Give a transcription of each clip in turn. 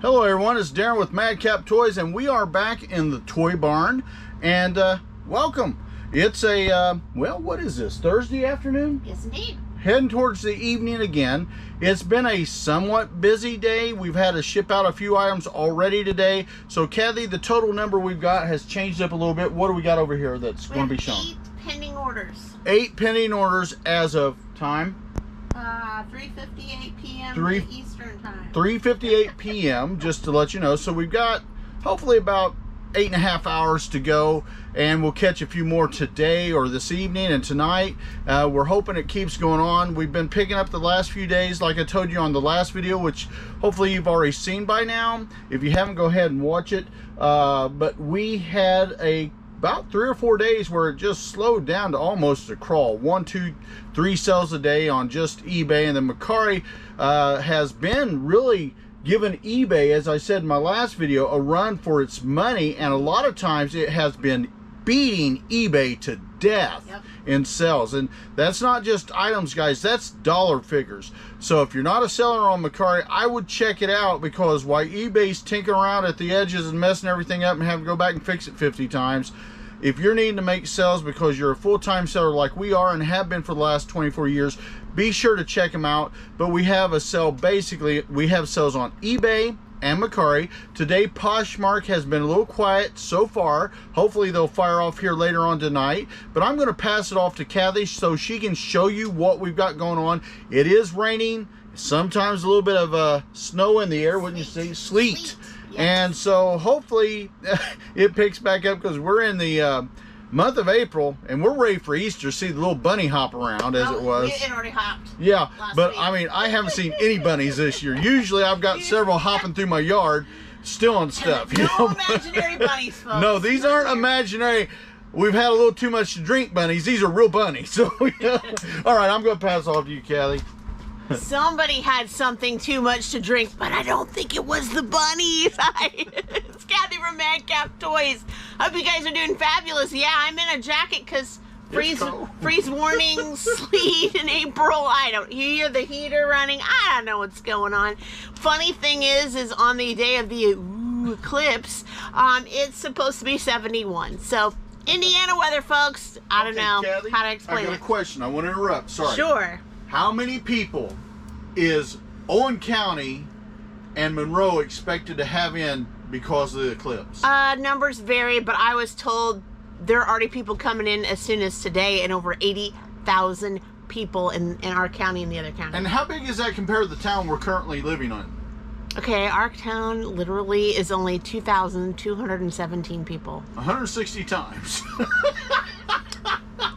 Hello everyone, it's Daren with Madcap Toys, and we are back in the toy barn, and welcome. It's a, well, what is this, Thursday afternoon? Yes, indeed. Heading towards the evening again. It's been a somewhat busy day. We've had to ship out a few items already today. So Kathy, the total number we've got has changed up a little bit. What do we got over here that's going to be shown? 8 pending orders. 8 pending orders as of time? 3:58 p.m. Eastern time. 3:58 p.m. just to let you know. So we've got hopefully about 8.5 hours to go, and we'll catch a few more today or this evening and tonight. We're hoping it keeps going on. We've been picking up the last few days, like I told you on the last video, which hopefully you've already seen by now. If you haven't, go ahead and watch it. But we had about 3 or 4 days where it just slowed down to almost a crawl. 1, 2, 3 sales a day on just eBay. And then Mercari has been really giving eBay, as I said in my last video, a run for its money, and a lot of times it has been beating eBay to death in sales. And that's not just items, guys, that's dollar figures. So if you're not a seller on Mercari, I would check it out, because while eBay's tinkering around at the edges and messing everything up and having to go back and fix it 50 times, if you're needing to make sales because you're a full-time seller like we are and have been for the last 24 years, be sure to check them out. But we have a sale, basically, we have sales on eBay and Mercari. Today, Poshmark has been a little quiet so far. Hopefully, they'll fire off here later on tonight. But I'm going to pass it off to Kathy so she can show you what we've got going on. It is raining, sometimes a little bit of snow in the air, wouldn't you say? Sleet. Yes. And so hopefully it picks back up, because we're in the month of April and we're ready for Easter. See the little bunny hop around as it was. It already hopped. Yeah, but week. I mean, I haven't seen any bunnies this year. Usually I've got several hopping through my yard stealing stuff. No imaginary bunnies, folks. No, these aren't imaginary. We've had a little too much to drink bunnies. These are real bunnies. So, yeah. All right, I'm going to pass off to you, Kathy. Somebody had something too much to drink, but I don't think it was the bunnies. It's Kathy from Madcap Toys. Hope you guys are doing fabulous. Yeah, I'm in a jacket because freeze warning, sleet in April. I don't hear the heater running. I don't know what's going on. Funny thing is on the day of the eclipse, it's supposed to be 71. So Indiana weather, folks. I don't know Kathy, how to explain it. I got a question. I want to interrupt. Sorry. Sure. How many people is Owen County and Monroe expected to have in because of the eclipse? Numbers vary, but I was told there are already people coming in as soon as today, and over 80,000 people in our county and the other county. And how big is that compared to the town we're currently living in? Okay, our town literally is only 2,217 people. 160 times.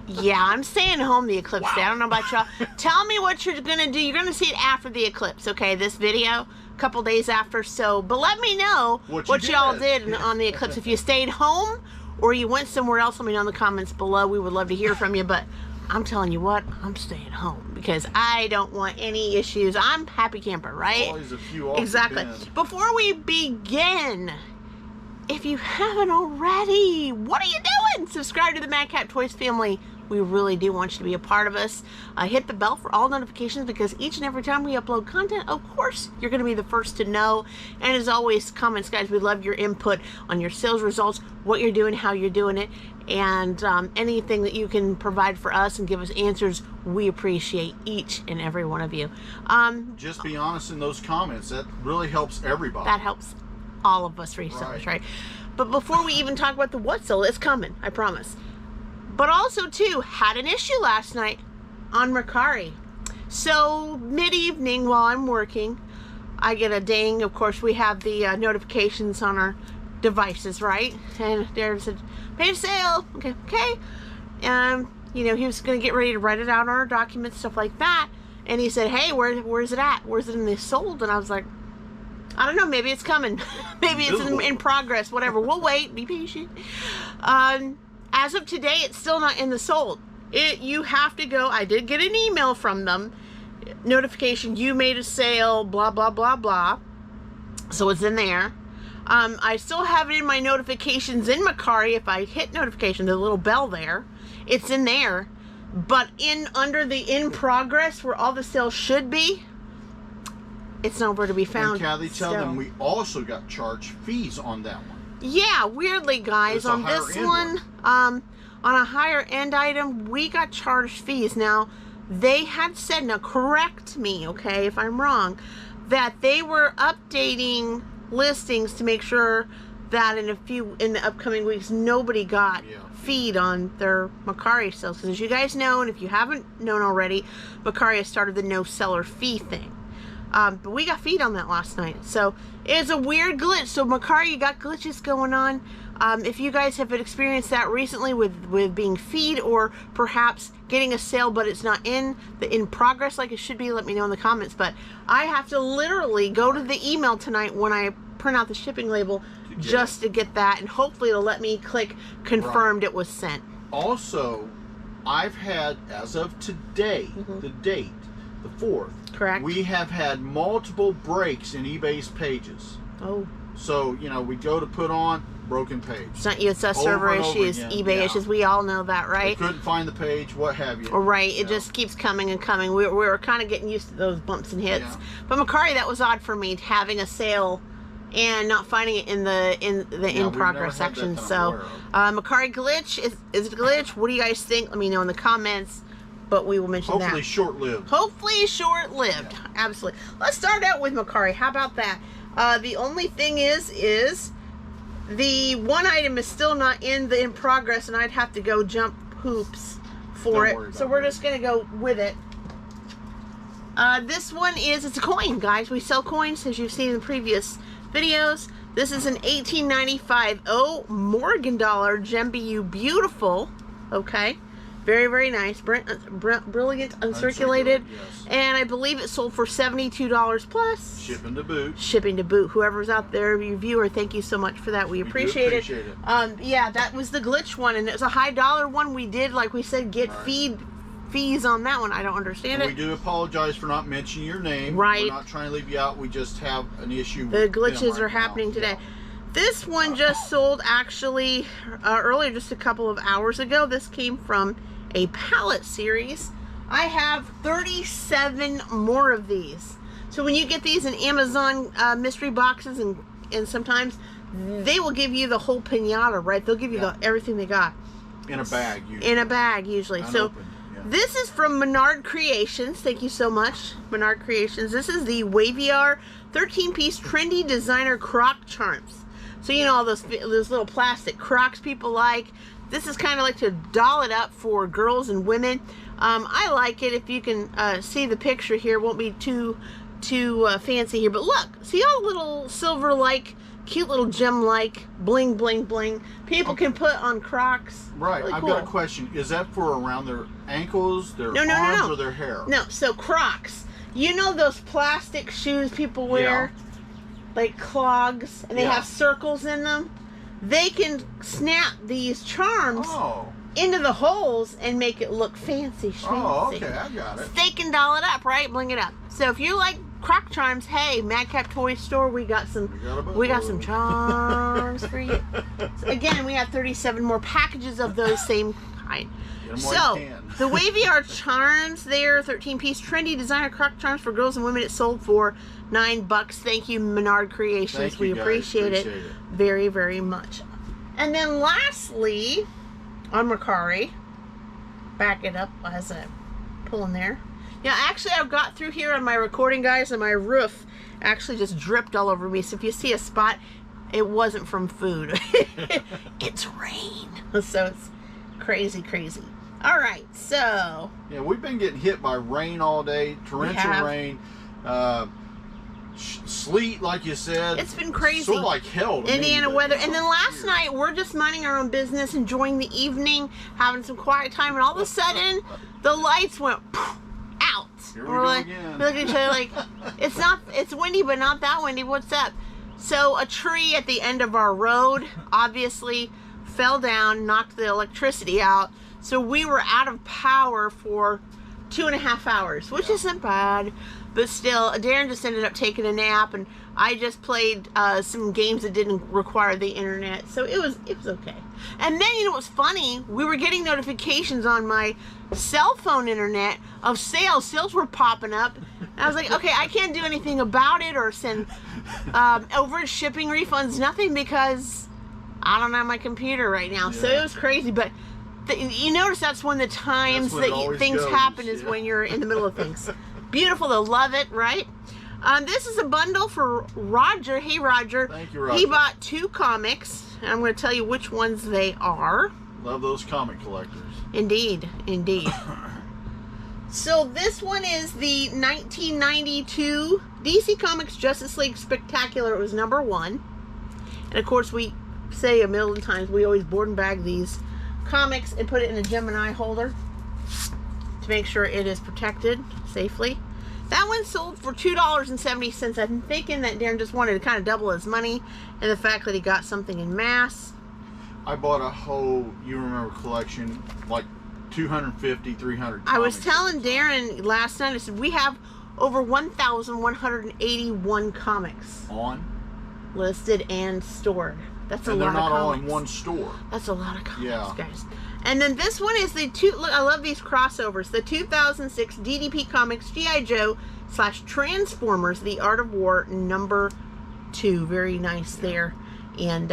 Yeah, I'm staying home the eclipse day. I don't know about y'all. Tell me what you're going to do. You're going to see it after the eclipse, okay? This video, a couple days after. So, but let me know what y'all did on the eclipse. If you stayed home or you went somewhere else, let me know in the comments below. We would love to hear from you. But I'm telling you what, I'm staying home because I don't want any issues. I'm happy camper, right? Always a few off. Exactly. Before we begin, if you haven't already, what are you doing? Subscribe to the Madcap Toys family. We really do want you to be a part of us. Hit the bell for all notifications, because each and every time we upload content, of course, you're going to be the first to know. And as always, comments, guys. We love your input on your sales results, what you're doing, how you're doing it, and anything that you can provide for us and give us answers. We appreciate each and every one of you. Just be honest in those comments. That really helps everybody. That helps all of us resellers, right? But before we even talk about the what sale, it's coming, I promise. But also, too, had an issue last night on Mercari. So, mid-evening while I'm working, I get a ding. Of course, we have the notifications on our devices, right? And there's a paid sale. Okay. You know, he was going to get ready to write it out on our documents, stuff like that. And he said, hey, where's it at? Where's it in the sold? And I was like, I don't know, maybe it's coming. Maybe it's in progress, whatever. We'll wait, be patient. As of today, it's still not in the sold. You have to go. I did get an email from them. Notification, you made a sale, blah, blah, blah, blah. So it's in there. I still have it in my notifications in Mercari. If I hit notification, the little bell there, it's in there. But under the in progress, where all the sales should be, it's nowhere to be found. And Kathy, tell them we also got charged fees on that one. Yeah, weirdly, guys, on this one, on a higher end item, we got charged fees. Now, they had said, now correct me, okay, if I'm wrong, that they were updating listings to make sure that in the upcoming weeks, nobody got feed on their Mercari sales. Because as you guys know, and if you haven't known already, Mercari has started the no seller fee thing. But we got feed on that last night. So it's a weird glitch. So Mercari, you got glitches going on. If you guys have experienced that recently with being feed, or perhaps getting a sale but it's not in progress like it should be, let me know in the comments. But I have to literally go to the email tonight when I print out the shipping label just to get that, and hopefully it'll let me click confirmed it was sent. Also, I've had, as of today, the date, the 4th, correct, we have had multiple breaks in eBay's pages. Oh. So, you know, we go to put on broken page. It's not USS server issues, eBay issues. We all know that, right? We couldn't find the page, what have you. Right. It just keeps coming and coming. We were kind of getting used to those bumps and hits. But Mercari, that was odd for me, having a sale and not finding it in the in progress section. So Mercari glitch is it a glitch? What do you guys think? Let me know in the comments. But we will mention that. Hopefully short-lived. Hopefully short-lived. Yeah. Absolutely. Let's start out with Mercari. How about that? The only thing is the one item is still not in progress, and I'd have to go jump hoops for it. So we're just gonna go with it. This one it's a coin, guys. We sell coins, as you've seen in previous videos. This is an 1895 Morgan dollar Gembu, beautiful. Okay. Very, very nice. Brilliant, uncirculated. Yes. And I believe it sold for $72 plus. Shipping to boot. Shipping to boot. Whoever's out there, your viewer, thank you so much for that. We appreciate it. Yeah, that was the glitch one. And it was a high dollar one. We did, like we said, get fees on that one. I don't understand it. We do apologize for not mentioning your name. Right. We're not trying to leave you out. We just have an issue with the glitches are happening today. This one just sold actually earlier, just a couple of hours ago. This came from a pallet series. I have 37 more of these. So when you get these in Amazon mystery boxes, and sometimes they will give you the whole pinata, right? They'll give you everything they got. In a bag usually. In a bag usually. So this is from Menard Creations. Thank you so much, Menard Creations. This is the YOUR 13-piece trendy designer croc charms. So you know all those little plastic crocs people like. This is kind of like to doll it up for girls and women. I like it. If you can see the picture here, it won't be too fancy here. But look, see all the little silver-like, cute little gem-like, bling, bling, bling. People can put on Crocs. Right. Really I've got a question. Is that for around their ankles, their arms, or their hair? No. So Crocs. You know those plastic shoes people wear? Yeah. Like clogs, and they have circles in them? They can snap these charms into the holes and make it look fancy. Oh, okay, I got it. They can doll it up, right? Bling it up. So if you like croc charms, hey, Madcap Toys store, we got some charms for you. So again, we have 37 more packages of those same kind. So the YOUR charms, they're 13-piece trendy designer croc charms for girls and women. It sold for $9. Thank you, Menard Creations. We appreciate it very, very much. And then lastly, on Mercari, back it up as I pull in there. Yeah, actually, I've got through here on my recording, guys, and my roof actually just dripped all over me. So if you see a spot, it wasn't from food. It's rain. So it's crazy, crazy. All right, so yeah, we've been getting hit by rain all day, torrential rain, sleet, like you said. It's been crazy. Sort of like hell to Indiana me, weather. And then last night, we're just minding our own business, enjoying the evening, having some quiet time, and all of a sudden, the lights went out. Here we go again. We look at each other like, it's windy, but not that windy. What's up? So a tree at the end of our road obviously fell down, knocked the electricity out. So we were out of power for 2.5 hours, which isn't bad. But still, Daren just ended up taking a nap, and I just played some games that didn't require the internet, so it was okay. And then, you know what's funny? We were getting notifications on my cell phone internet of sales. Sales were popping up. And I was like, okay, I can't do anything about it or send overage shipping refunds, nothing, because I don't have my computer right now. Yeah. So it was crazy, but you notice that's when the times that things happen is when you're in the middle of things. Beautiful, they'll love it, right? This is a bundle for Roger. Hey, Roger. Thank you, Roger. He bought 2 comics, and I'm going to tell you which ones they are. Love those comic collectors. Indeed, indeed. So this one is the 1992 DC Comics Justice League Spectacular. It was #1. And of course, we say a million times, we always board and bag these comics and put it in a Gemini holder to make sure it is protected safely. That one sold for $2.70. I'm thinking that Daren just wanted to kind of double his money, and the fact that he got something in mass. I bought a whole You Remember collection, like 250, 300 I was telling Daren last night, I said, we have over 1,181 comics listed and stored. That's a lot of comics. And they're not all in one store. That's a lot of comics, guys. And then this one is look, I love these crossovers. The 2006 DDP Comics G.I. Joe / Transformers, The Art of War #2. Very nice there. And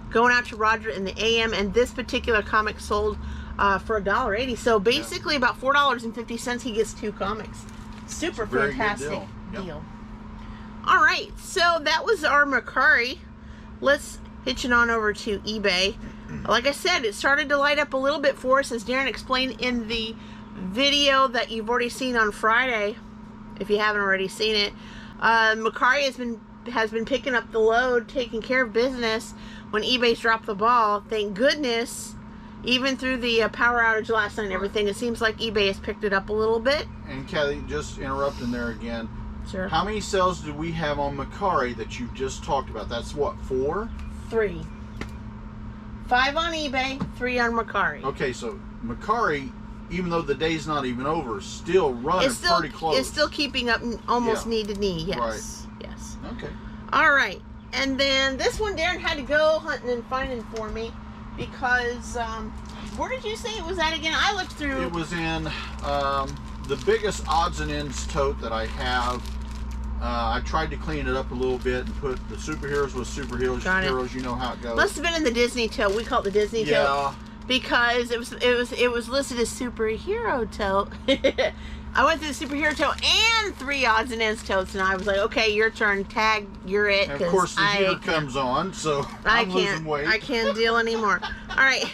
going out to Roger in the AM. And this particular comic sold for $1.80. So basically about $4.50 he gets 2 comics. Super fantastic deal. All right, so that was our Mercari. Let's hitch it on over to eBay. Like I said, it started to light up a little bit for us, as Daren explained in the video that you've already seen on Friday, if you haven't already seen it. Mercari has been picking up the load, taking care of business when eBay's dropped the ball. Thank goodness. Even through the power outage last night and everything, it seems like eBay has picked it up a little bit. And Kathy, just interrupting there again. Sure. How many sales did we have on Mercari that you just talked about? That's what, 4? 3. 5 on eBay, 3 on Mercari. Okay, so Mercari, even though the day's not even over, is still running pretty close. It's still keeping up almost knee to knee, yes. Right. Yes. Okay. All right. And then this one Daren had to go hunting and finding for me because, where did you say it was at again? I looked through. It was in the biggest odds and ends tote that I have. I tried to clean it up a little bit and put the superheroes with superheroes. You know how it goes. Must have been in the Disney tote. We call it the Disney tote because it was listed as superhero tote. I went through the superhero tote and 3 odds and ends totes, and I was like, okay, your turn. Tag, you're it. And of course, the heat comes on, so I'm losing weight. I can't deal anymore. All right.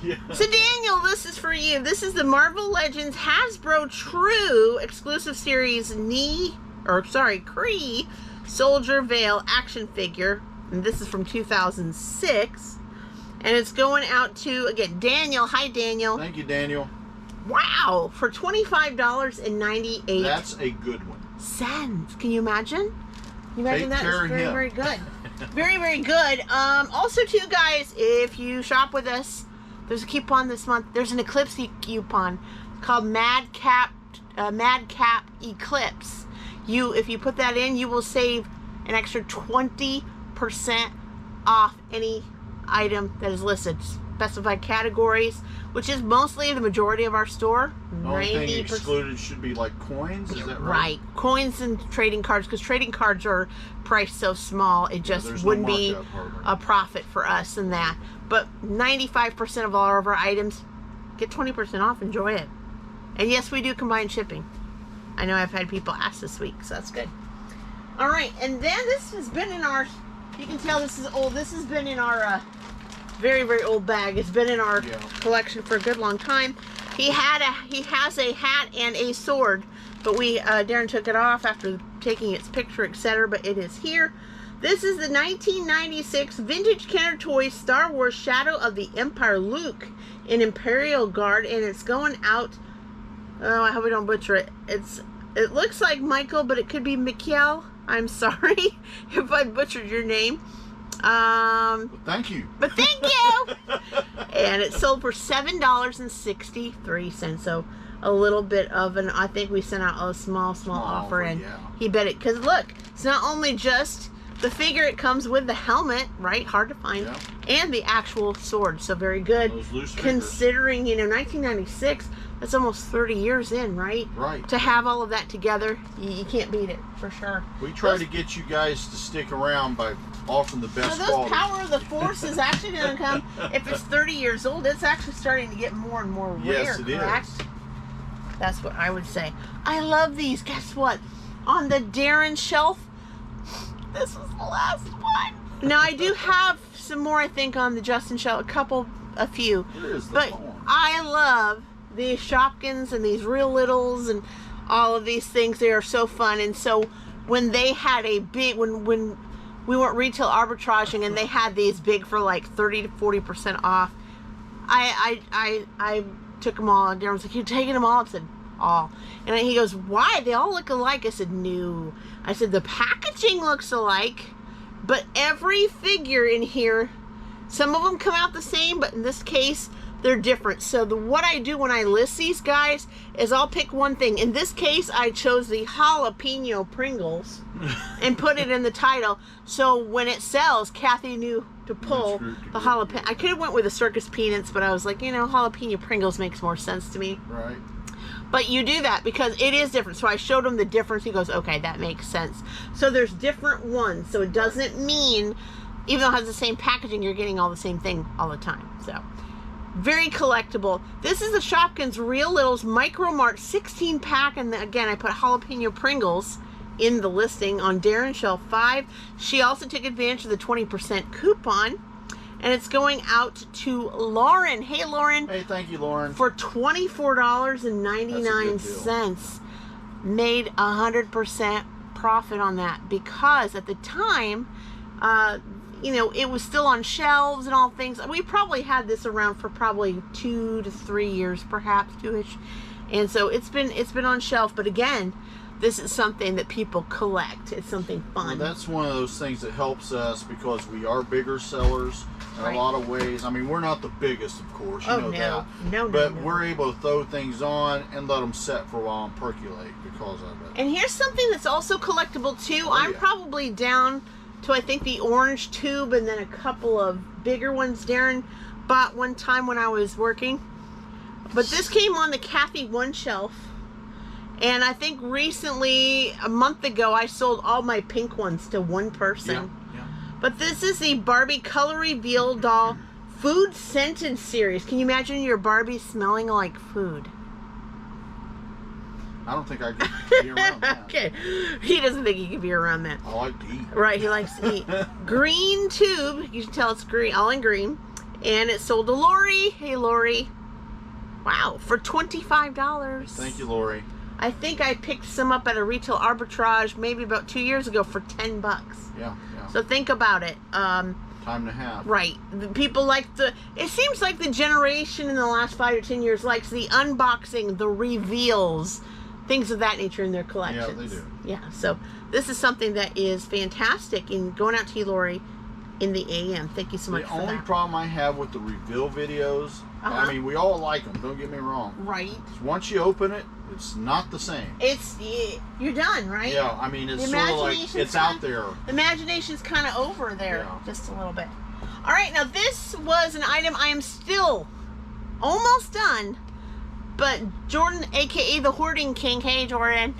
Yeah. So Daniel, this is for you. This is the Marvel Legends Hasbro True exclusive series Kree Soldier Veil action figure, and this is from 2006, and it's going out to, again, Daniel. Hi, Daniel. Thank you, Daniel. Wow, for $25.98. That's a good one. Cents. Can you imagine? Can you imagine that? It's very, very good. Very, very good. Also, too, guys, if you shop with us, there's a coupon this month. There's an Eclipse coupon called Madcap Eclipse. If you put that in, you will save an extra 20% off any item that is listed. Specified categories, which is mostly the majority of our store. The only thing excluded should be like coins, is that right? Right. Coins and trading cards, because trading cards are priced so small, it just wouldn't be a profit for us in that. But 95% of all of our items get 20% off. Enjoy it. And yes, we do combine shipping. I know I've had people ask this week, so that's good. All right, and then this has been in our, you can tell this is old. This has been in our very, very old bag. It's been in our collection for a good long time. He has a hat and a sword, but Daren took it off after taking its picture, etc. But it is here. This is the 1996 vintage Kenner Toys Star Wars Shadow of the Empire Luke in Imperial Guard, and it's going out. Oh, I hope I don't butcher it. It looks like Michael, but it could be Mikhail. I'm sorry if I butchered your name. Thank you. But thank you. And it sold for $7.63. So a little bit of an, I think we sent out a small offer, and yeah. he bet it, because look, it's not only just the figure, it comes with the helmet, right, hard to find, yeah. and the actual sword, so very good. Those loose considering, you know, 1996, that's almost 30 years in, right? Right. To have all of that together, you can't beat it, for sure. We try to get you guys to stick around by offering the best so quality. Power of the Force is actually going to come, if it's 30 years old, it's actually starting to get more and more rare, yes, it correct? is. That's what I would say. I love these. Guess what? On the Daren shelf, this was the last one. Now, I do have some more, I think, on the Justin shelf. A few. But I love these Shopkins and these Real Littles and all of these things. They are so fun. And so when they had a big, when we went retail arbitraging and they had these big for like 30 to 40% off, I took them all, and Darren was like, "You're taking them all?" I said, "All." And he goes, "Why? They all look alike." I said, "No." I said, "The packaging looks alike, but every figure in here, some of them come out the same, but in this case, they're different." So what I do when I list these guys is I'll pick one thing. In this case, I chose the jalapeno Pringles and put it in the title. So when it sells, Kathy knew to pull the jalapeno. I could have went with the circus peanuts, but I was like, you know, jalapeno Pringles makes more sense to me. Right. But you do that because it is different. So I showed him the difference. He goes, "Okay, that makes sense." So there's different ones. So it doesn't mean, even though it has the same packaging, you're getting all the same thing all the time. So very collectible. This is the Shopkins Real Littles Micro Mart 16 pack. And again, I put jalapeno Pringles in the listing on Darren Shelf 5. She also took advantage of the 20% coupon. And it's going out to Lauren. Hey, Lauren. Hey, thank you, Lauren. For $24.99. Made 100% profit on that, because at the time, you know, it was still on shelves and all things. We probably had this around for probably 2 to 3 years, perhaps 2-ish. And so it's been on shelf. But again, this is something that people collect. It's something fun. Well, that's one of those things that helps us because we are bigger sellers in a lot of ways. I mean, we're not the biggest, of course. You know that. No. But we're able to throw things on and let them set for a while and percolate because of it. And here's something that's also collectible too. I'm probably down to, I think, the orange tube and then a couple of bigger ones Darren bought one time when I was working. But this came on the Kathy 1 shelf. And I think recently, a month ago, I sold all my pink ones to one person. Yeah. But this is the Barbie Color Reveal Doll Food Scented Series. Can you imagine your Barbie smelling like food? I don't think I could be around that. Okay. He doesn't think he can be around that. I like to eat. Right, he likes to eat. Green tube. You can tell it's green, all in green. And it sold to Lori. Hey, Lori. Wow, for $25. Thank you, Lori. I think I picked some up at a retail arbitrage maybe about 2 years ago for $10. Yeah. So think about it. Time and a half. Right. The people like it seems like the generation in the last 5 or 10 years likes the unboxing, the reveals, things of that nature in their collections. Yeah, they do. Yeah, so this is something that is fantastic. And going out to you, Lori, in the AM. Thank you so much for that. The only problem I have with the reveal videos, I mean, we all like them, don't get me wrong. Right. Once you open it, it's not the same. You're done, right? Yeah, I mean, it's sort of like, it's out there. The imagination's kind of over there, just a little bit. All right, now this was an item I am still almost done, but Jordan, aka the Hoarding King, hey Jordan,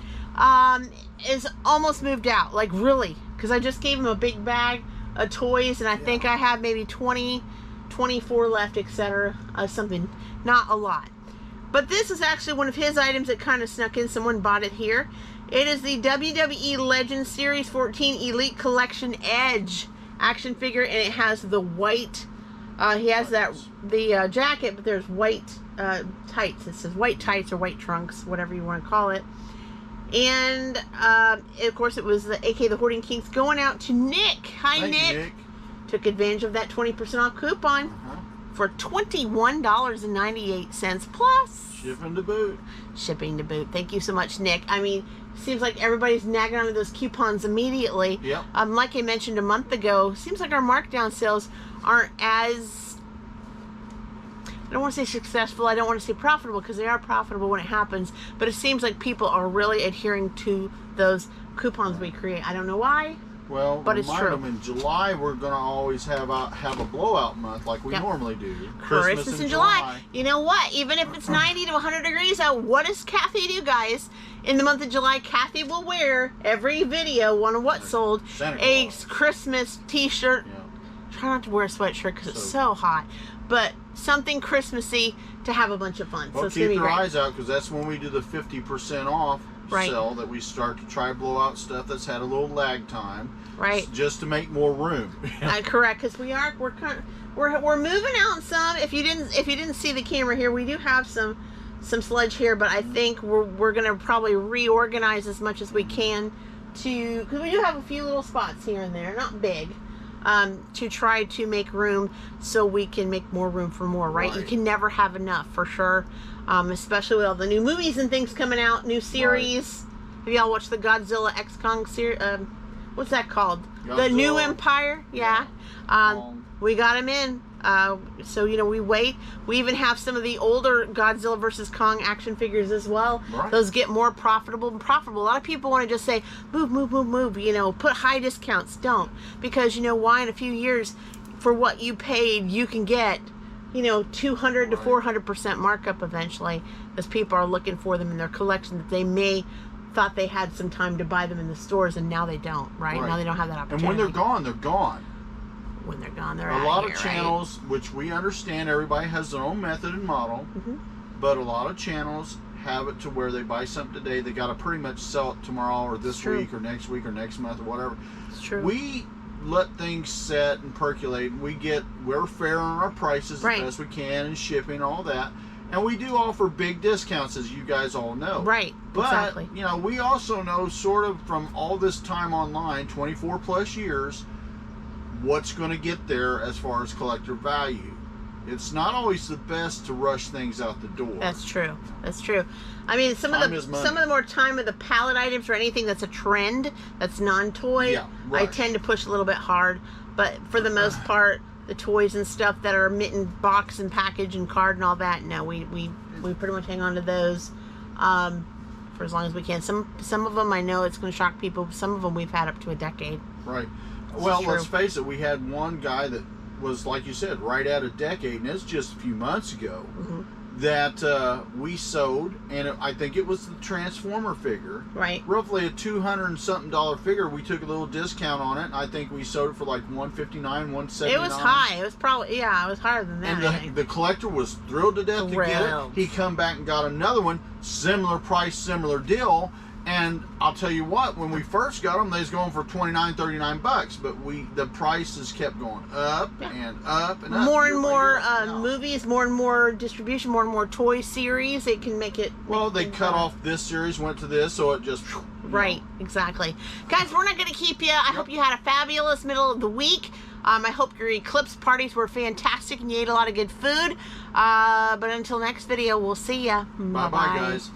is almost moved out, like really, because I just gave him a big bag of toys, and I think I have maybe 24 left, etc. Something, not a lot. But this is actually one of his items that kind of snuck in. Someone bought it here. It is the WWE Legends Series 14 Elite Collection Edge action figure, and it has the white. He has the jacket, but there's white tights. It says white tights or white trunks, whatever you want to call it. And of course, it was the AK the Hoarding Kings going out to Nick. Hi, Nick. Took advantage of that 20% off coupon for $21.98 plus shipping to boot. Shipping to boot. Thank you so much, Nick. I mean, seems like everybody's nagging onto those coupons immediately. Yep. Like I mentioned a month ago, seems like our markdown sales aren't as, I don't want to say successful, I don't want to say profitable, because they are profitable when it happens, but it seems like people are really adhering to those coupons we create. I don't know why. Well, but it's true. Them in July we're going to always have a blowout month like we normally do. Christmas in July. You know what? Even if it's 90 to 100 degrees out, what does Kathy do, guys? In the month of July, Kathy will wear every video, one of what sold, a Christmas t-shirt. Yeah. Try not to wear a sweatshirt because it's so hot. But something Christmassy to have a bunch of fun. Well, so keep your eyes out, because that's when we do the 50% off sell, that we start to try to blow out stuff that's had a little lag time, just to make more room. Correct, because we're moving out some. If you didn't see the camera here, we do have some sludge here, but I think we're gonna probably reorganize as much as we can because we do have a few little spots here and there, not big. To try to make room so we can make more room for more, right? You can never have enough, for sure. Especially with all the new movies and things coming out, new series. Have y'all watched the Godzilla X Kong series? What's that called? Godzilla. The New Empire? Yeah. We got them in. So, you know, we wait. We even have some of the older Godzilla versus Kong action figures as well. Those get more profitable and profitable. A lot of people want to just say, move, move, move, move, you know, put high discounts. Don't. Because, you know, why in a few years, for what you paid, you can get, you know, 200 to 400% markup eventually, as people are looking for them in their collection that they may thought they had some time to buy them in the stores, and now they don't, right? Now they don't have that opportunity. And when they're gone, they're gone. When they're gone, they're out of here. A lot of channels, which we understand, everybody has their own method and model, but a lot of channels have it to where they buy something today, they got to pretty much sell it tomorrow or this week or next month or whatever. It's true. We let things set and percolate. We're fair on our prices as best we can, and shipping, all that. And we do offer big discounts, as you guys all know. But, you know, we also know, sort of from all this time online, 24 plus years, what's going to get there as far as collector value. It's not always the best to rush things out the door. That's true. That's true. I mean, some of the more time of the pallet items or anything that's a trend, that's non-toy, I tend to push a little bit hard. But for the most part, the toys and stuff that are mitten box and package and card and all that, no, we pretty much hang on to those for as long as we can. Some of them, I know it's going to shock people. Some of them we've had up to a decade. Right. Well, let's face it, we had one guy that was, like you said, right at a decade, and it's just a few months ago, that we sold, and I think it was the Transformer figure. Roughly a $200 and something figure. We took a little discount on it, and I think we sold it for like $159, $179. It was high. It was probably, it was higher than that. And the collector was thrilled to death to get it. He come back and got another one, similar price, similar deal. And I'll tell you what, when we first got them, they was going for $29, $39, but the prices kept going up and up and up. More and more movies, more and more distribution, more and more toy series. It can make it. Well, they cut off this series, went to this, so it just. Exactly. Guys, we're not going to keep you. I hope you had a fabulous middle of the week. I hope your eclipse parties were fantastic and you ate a lot of good food. But until next video, we'll see ya. Bye-bye, guys.